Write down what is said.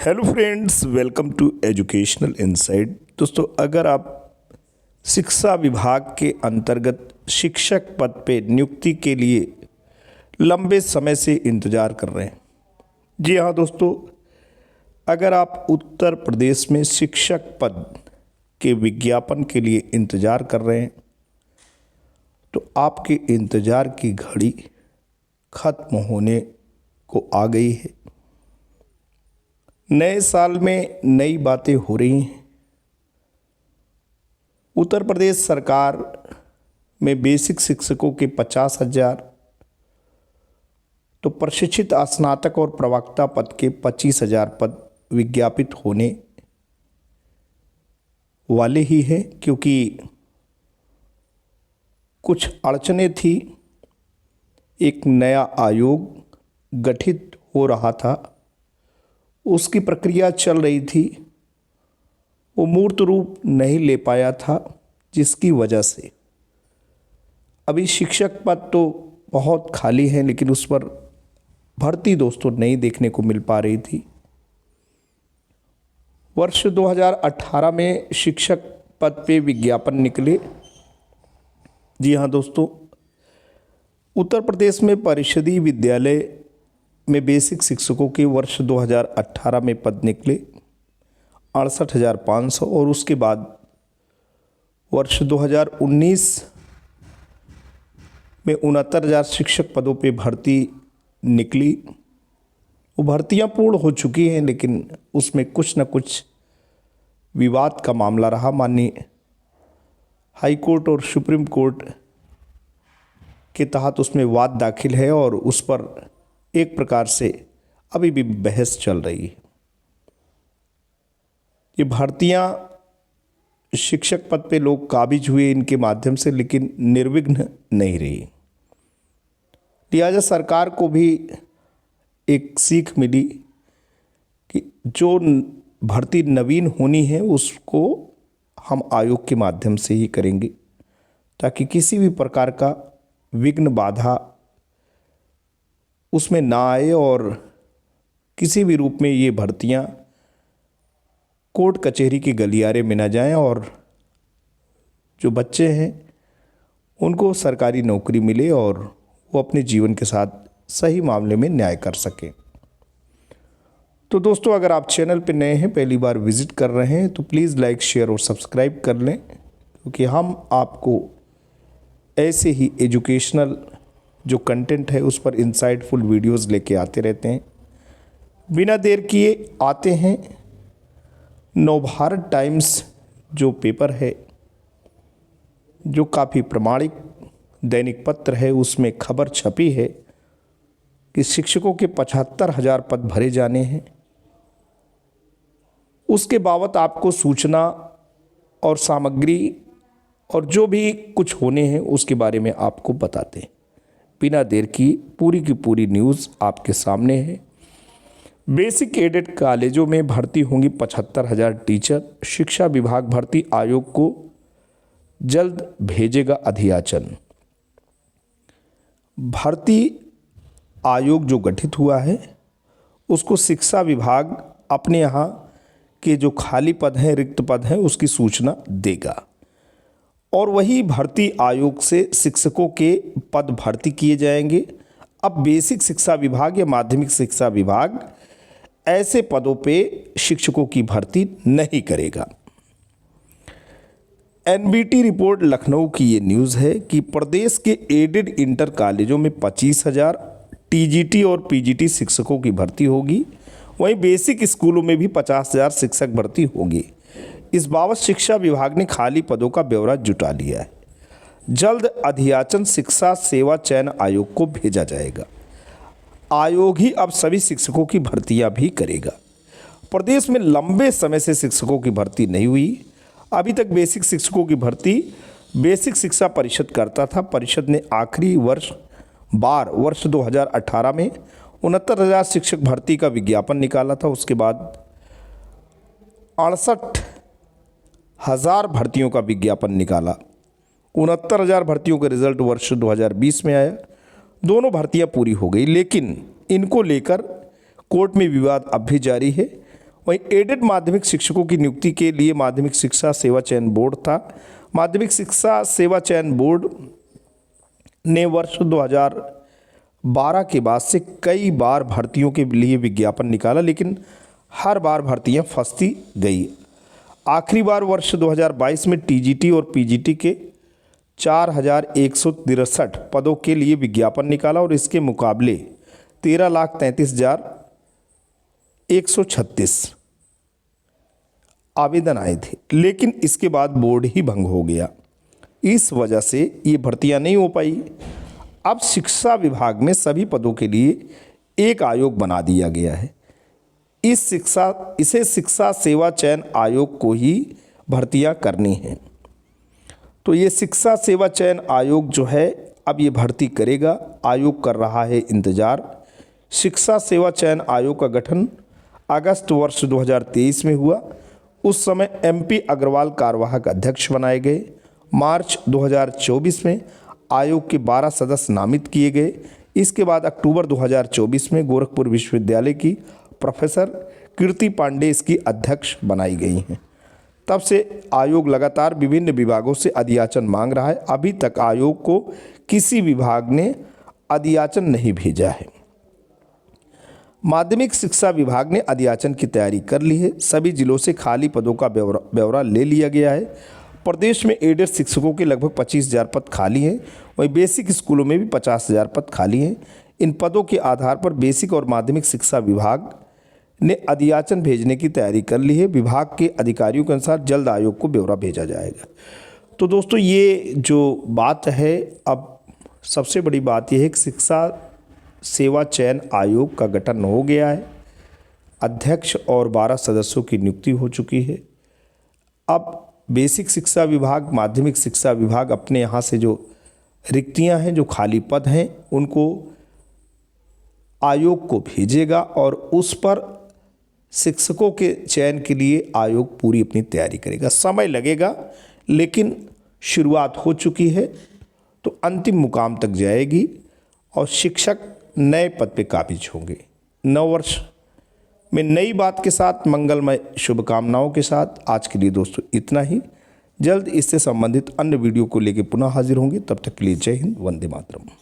Hello friends, welcome to educational insight. दोस्तों, अगर आप शिक्षा विभाग के अंतर्गत शिक्षक पद पे नियुक्ति के लिए लंबे समय से इंतज़ार कर रहे हैं, जी हाँ दोस्तों, अगर आप उत्तर प्रदेश में शिक्षक पद के विज्ञापन के लिए इंतज़ार कर रहे हैं तो आपके इंतज़ार की घड़ी ख़त्म होने को आ गई है। नए साल में नई बातें हो रही हैं। उत्तर प्रदेश सरकार में बेसिक शिक्षकों के 50,000 तो प्रशिक्षित स्नातक और प्रवक्ता पद के 25,000 पद विज्ञापित होने वाले ही हैं, क्योंकि कुछ अड़चनें थी। एक नया आयोग गठित हो रहा था, उसकी प्रक्रिया चल रही थी, वो मूर्त रूप नहीं ले पाया था, जिसकी वजह से अभी शिक्षक पद तो बहुत खाली हैं, लेकिन उस पर भर्ती दोस्तों नहीं देखने को मिल पा रही थी। वर्ष 2018 में शिक्षक पद पे विज्ञापन निकले। जी हाँ दोस्तों, उत्तर प्रदेश में परिषदीय विद्यालय में बेसिक शिक्षकों के वर्ष 2018 में पद निकले 68,500 और उसके बाद वर्ष 2019 में 69,000 शिक्षक पदों पे भर्ती निकली। वो भर्तियां पूर्ण हो चुकी हैं, लेकिन उसमें कुछ न कुछ विवाद का मामला रहा। माननीय हाई कोर्ट और सुप्रीम कोर्ट के तहत उसमें वाद दाखिल है और उस पर एक प्रकार से अभी भी बहस चल रही है। ये भर्तियां शिक्षक पद पे लोग काबिज हुए इनके माध्यम से, लेकिन निर्विघ्न नहीं रही। लिहाजा सरकार को भी एक सीख मिली कि जो भर्ती नवीन होनी है उसको हम आयोग के माध्यम से ही करेंगे, ताकि किसी भी प्रकार का विघ्न बाधा उसमें ना आए और किसी भी रूप में ये भर्तियां कोर्ट कचहरी के गलियारे में ना जाएं और जो बच्चे हैं उनको सरकारी नौकरी मिले और वो अपने जीवन के साथ सही मामले में न्याय कर सकें। तो दोस्तों, अगर आप चैनल पर नए हैं, पहली बार विजिट कर रहे हैं, तो प्लीज़ लाइक, शेयर और सब्सक्राइब कर लें, क्योंकि हम आपको ऐसे ही एजुकेशनल जो कंटेंट है उस पर इंसाइटफुल वीडियोस लेके आते रहते हैं। बिना देर किए आते हैं नवभारत टाइम्स जो पेपर है, जो काफ़ी प्रमाणिक दैनिक पत्र है, उसमें खबर छपी है कि शिक्षकों के 75,000 पद भरे जाने हैं। उसके बाबत आपको सूचना और सामग्री और जो भी कुछ होने हैं उसके बारे में आपको बताते हैं। बिना देर की पूरी न्यूज़ आपके सामने है। बेसिक एडेड कॉलेजों में भर्ती होंगी 75,000 टीचर। शिक्षा विभाग भर्ती आयोग को जल्द भेजेगा अधियाचन। भर्ती आयोग जो गठित हुआ है उसको शिक्षा विभाग अपने यहाँ के जो खाली पद हैं, रिक्त पद हैं, उसकी सूचना देगा और वही भर्ती आयोग से शिक्षकों के पद भर्ती किए जाएंगे। अब बेसिक शिक्षा विभाग या माध्यमिक शिक्षा विभाग ऐसे पदों पे शिक्षकों की भर्ती नहीं करेगा। एनबीटी रिपोर्ट लखनऊ की ये न्यूज़ है कि प्रदेश के एडेड इंटर कॉलेजों में 25,000 टीजीटी और पीजीटी शिक्षकों की भर्ती होगी। वहीं बेसिक स्कूलों में भी 50,000 शिक्षक भर्ती होंगे। इस बाबत शिक्षा विभाग ने खाली पदों का ब्यौरा जुटा लिया है। जल्द अधियाचन शिक्षा सेवा चयन आयोग को भेजा जाएगा। आयोग ही अब सभी शिक्षकों की भर्तियां भी करेगा। प्रदेश में लंबे समय से शिक्षकों की भर्ती नहीं हुई। अभी तक बेसिक शिक्षकों की भर्ती बेसिक शिक्षा परिषद करता था। परिषद ने आखिरी वर्ष 2018 में 69,000 शिक्षक भर्ती का विज्ञापन निकाला था। उसके बाद 68,000 भर्तियों का विज्ञापन निकाला। 69,000 भर्तियों का रिजल्ट वर्ष 2020 में आया। दोनों भर्तियां पूरी हो गई, लेकिन इनको लेकर कोर्ट में विवाद अब भी जारी है वहीं एडेड माध्यमिक शिक्षकों की नियुक्ति के लिए माध्यमिक शिक्षा सेवा चयन बोर्ड था। माध्यमिक शिक्षा सेवा चयन बोर्ड ने वर्ष 2012 के बाद से कई बार भर्तियों के लिए विज्ञापन निकाला, लेकिन हर बार भर्तियां फंसती गई। आखिरी बार वर्ष 2022 में टीजीटी और पीजीटी के 4163 पदों के लिए विज्ञापन निकाला और इसके मुकाबले 13,33,136 आवेदन आए थे, लेकिन इसके बाद बोर्ड ही भंग हो गया। इस वजह से ये भर्तियां नहीं हो पाई। अब शिक्षा विभाग में सभी पदों के लिए एक आयोग बना दिया गया है। इसे शिक्षा सेवा चयन आयोग को ही भर्तियां करनी हैं। तो ये शिक्षा सेवा चयन आयोग जो है अब ये भर्ती करेगा। आयोग कर रहा है इंतज़ार। शिक्षा सेवा चयन आयोग का गठन अगस्त वर्ष 2023 में हुआ। उस समय MP अग्रवाल कार्यवाहक अध्यक्ष बनाए गए। मार्च 2024 में आयोग के 12 सदस्य नामित किए गए। इसके बाद अक्टूबर 2024 में गोरखपुर विश्वविद्यालय की प्रोफेसर कीर्ति पांडे इसकी अध्यक्ष बनाई गई हैं। तब से आयोग लगातार विभिन्न विभागों से अधियाचन मांग रहा है। अभी तक आयोग को किसी विभाग ने अधियाचन नहीं भेजा है। माध्यमिक शिक्षा विभाग ने अधियाचन की तैयारी कर ली है। सभी जिलों से खाली पदों का ब्यौरा ले लिया गया है। प्रदेश में एडेड शिक्षकों के लगभग 25,000 पद खाली हैं। वहीं बेसिक स्कूलों में भी 50,000 पद खाली हैं। इन पदों के आधार पर बेसिक और माध्यमिक शिक्षा विभाग ने अधियाचन भेजने की तैयारी कर ली है। विभाग के अधिकारियों के अनुसार जल्द आयोग को ब्यौरा भेजा जाएगा। तो दोस्तों, ये जो बात है, अब सबसे बड़ी बात यह है कि शिक्षा सेवा चयन आयोग का गठन हो गया है। अध्यक्ष और 12 सदस्यों की नियुक्ति हो चुकी है। अब बेसिक शिक्षा विभाग, माध्यमिक शिक्षा विभाग अपने यहाँ से जो रिक्तियाँ हैं, जो खाली पद हैं, उनको आयोग को भेजेगा और उस पर शिक्षकों के चयन के लिए आयोग पूरी अपनी तैयारी करेगा। समय लगेगा, लेकिन शुरुआत हो चुकी है। तो अंतिम मुकाम तक जाएगी और शिक्षक नए पद पे काबिज होंगे। नववर्ष में नई बात के साथ, मंगलमय शुभकामनाओं के साथ आज के लिए दोस्तों इतना ही। जल्द इससे संबंधित अन्य वीडियो को लेकर पुनः हाजिर होंगे। तब तक के लिए जय हिंद, वंदे मातरम।